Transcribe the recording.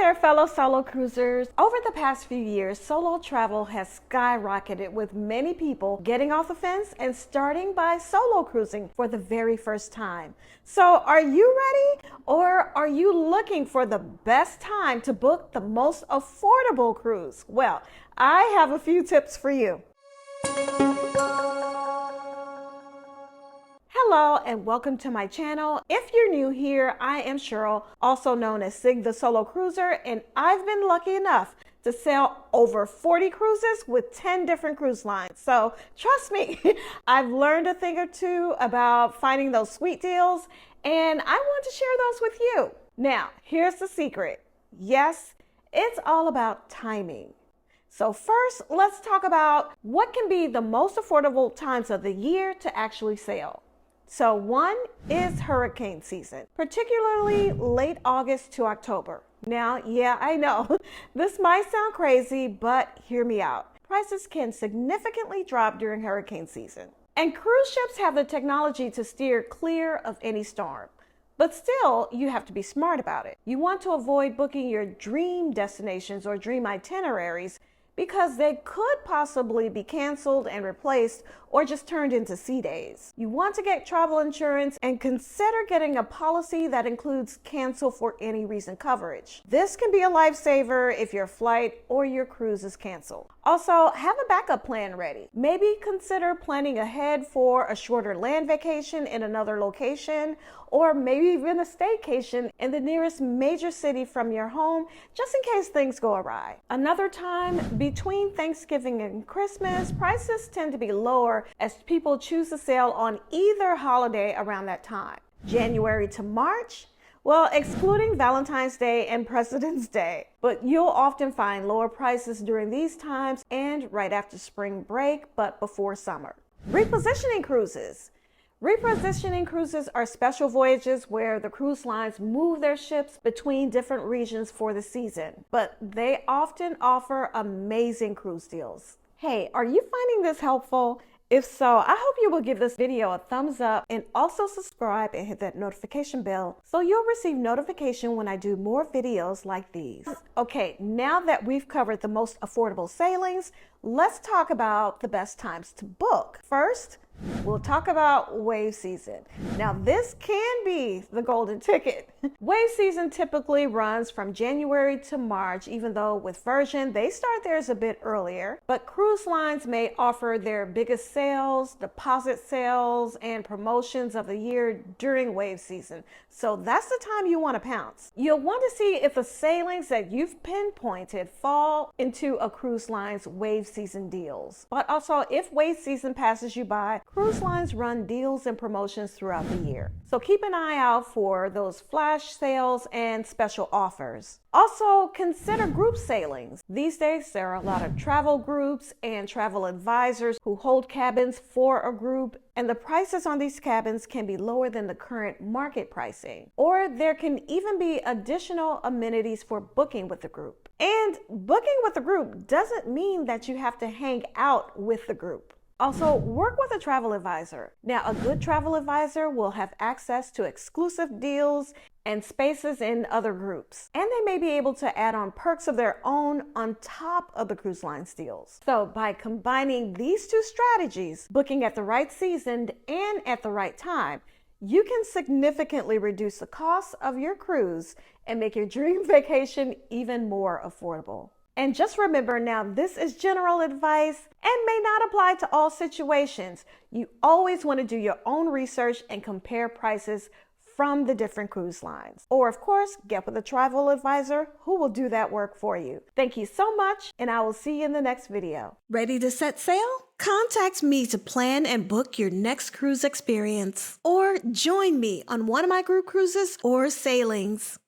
there, fellow solo cruisers. Over the past few years, solo travel has skyrocketed, with many people getting off the fence and starting by solo cruising for the very first time. So are you ready? Or are you looking for the best time to book the most affordable cruise? Well, I have a few tips for you. Hello and welcome to my channel. If you're new here, I am Cheryl, also known as Sig the Solo Cruiser, and I've been lucky enough to sail over 40 cruises with 10 different cruise lines. So trust me, I've learned a thing or two about finding those sweet deals, and I want to share those with you. Now, here's the secret. Yes, it's all about timing. So first, let's talk about what can be the most affordable times of the year to actually sail. So one is hurricane season, particularly late August to October. Now, yeah, I know this might sound crazy, but hear me out. Prices can significantly drop during hurricane season. And cruise ships have the technology to steer clear of any storm. But still, you have to be smart about it. You want to avoid booking your dream destinations or dream itineraries because they could possibly be canceled and replaced or just turned into sea days. You want to get travel insurance and consider getting a policy that includes cancel for any reason coverage. This can be a lifesaver if your flight or your cruise is canceled. Also, have a backup plan ready. Maybe consider planning ahead for a shorter land vacation in another location, or maybe even a staycation in the nearest major city from your home, just in case things go awry. Another time, between Thanksgiving and Christmas, prices tend to be lower as people choose to sail on either holiday around that time. January to March, well, excluding Valentine's Day and President's Day, but you'll often find lower prices during these times and right after spring break, but before summer. Repositioning cruises. Repositioning cruises are special voyages where the cruise lines move their ships between different regions for the season, but they often offer amazing cruise deals. Hey, are you finding this helpful? If so, I hope you will give this video a thumbs up and also subscribe and hit that notification bell so you'll receive notification when I do more videos like these. Okay, now that we've covered the most affordable sailings, let's talk about the best times to book. First, we'll talk about wave season. Now, this can be the golden ticket. Wave season typically runs from January to March, even though with Virgin, they start theirs a bit earlier. But cruise lines may offer their biggest sales, deposit sales, and promotions of the year during wave season. So that's the time you want to pounce. You'll want to see if the sailings that you've pinpointed fall into a cruise line's wave season deals. But also, if wave season passes you by, cruise lines run deals and promotions throughout the year. So keep an eye out for those flash sales and special offers. Also, consider group sailings. These days, there are a lot of travel groups and travel advisors who hold cabins for a group, and the prices on these cabins can be lower than the current market pricing. Or there can even be additional amenities for booking with the group. And booking with the group doesn't mean that you have to hang out with the group. Also, work with a travel advisor. Now, a good travel advisor will have access to exclusive deals and spaces in other groups. And they may be able to add on perks of their own on top of the cruise line's deals. So by combining these two strategies, booking at the right season and at the right time, you can significantly reduce the cost of your cruise and make your dream vacation even more affordable. And just remember now, this is general advice and may not apply to all situations. You always want to do your own research and compare prices from the different cruise lines. Or of course, get with a travel advisor who will do that work for you. Thank you so much, and I will see you in the next video. Ready to set sail? Contact me to plan and book your next cruise experience. Or join me on one of my group cruises or sailings.